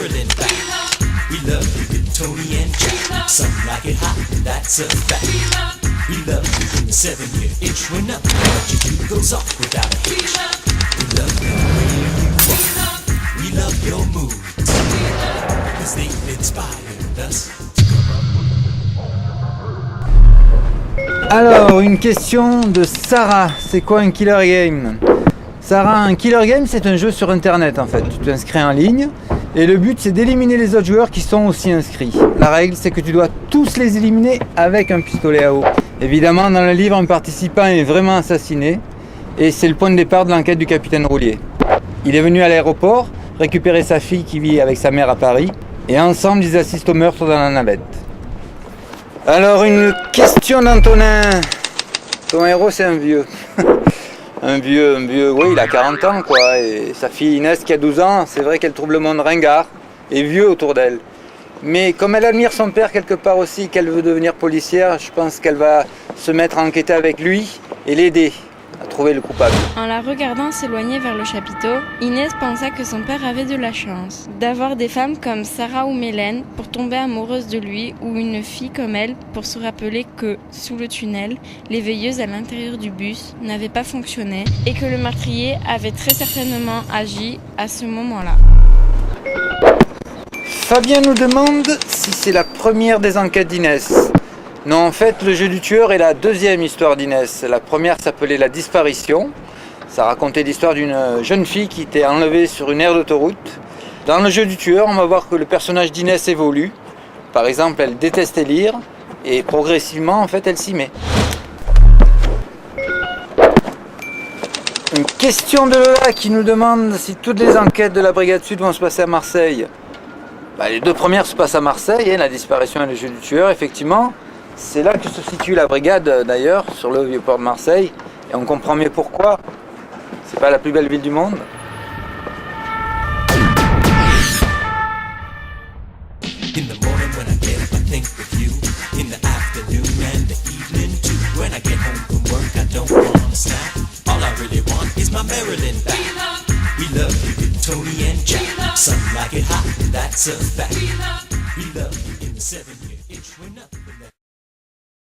Maryland back. We love you in Tony and Jack. Some like it hot, that's a fact. We love you in the 7-year itch when up. What you do goes off without a hitch. We love the way you walk. We love your moves. Cause they've inspired us. Alors, une question de Sarah. C'est quoi un killer game? Sarah, un killer game, c'est un jeu sur internet en fait. Tu t'inscris en ligne et le but c'est d'éliminer les autres joueurs qui sont aussi inscrits. La règle c'est que tu dois tous les éliminer avec un pistolet à eau. Évidemment, dans le livre, un participant est vraiment assassiné et c'est le point de départ de l'enquête du capitaine Roulier. Il est venu à l'aéroport récupérer sa fille qui vit avec sa mère à Paris et ensemble ils assistent au meurtre dans la navette. Alors une question d'Antonin. Ton héros c'est un vieux. un vieux, oui il a 40 ans quoi. Et sa fille Inès qui a 12 ans, c'est vrai qu'elle trouve le monde ringard et vieux autour d'elle. Mais comme elle admire son père quelque part aussi, qu'elle veut devenir policière, je pense qu'elle va se mettre à enquêter avec lui et l'aider à trouver le coupable. En la regardant s'éloigner vers le chapiteau, Inès pensa que son père avait de la chance d'avoir des femmes comme Sarah ou Mélène pour tomber amoureuse de lui, ou une fille comme elle pour se rappeler que, sous le tunnel, les veilleuses à l'intérieur du bus n'avaient pas fonctionné et que le meurtrier avait très certainement agi à ce moment-là. Fabien nous demande si c'est la première des enquêtes d'Inès. Non, en fait, le jeu du tueur est la deuxième histoire d'Inès. La première s'appelait La disparition. Ça racontait l'histoire d'une jeune fille qui était enlevée sur une aire d'autoroute. Dans le jeu du tueur, on va voir que le personnage d'Inès évolue. Par exemple, elle détestait lire et progressivement, en fait, elle s'y met. Une question de Lola qui nous demande si toutes les enquêtes de la Brigade Sud vont se passer à Marseille. Les deux premières se passent à Marseille, la disparition et le jeu du tueur, effectivement. C'est là que se situe la brigade d'ailleurs, sur le vieux port de Marseille, et on comprend mieux pourquoi. C'est pas la plus belle ville du monde. In the morning when I get up I think of you. In the afternoon and the evening too. When I get home from work I don't wanna snap. All I really want is my Maryland back. We love you in Tony and Jack. Some like it hot, that's a fact. We love you in the 7-year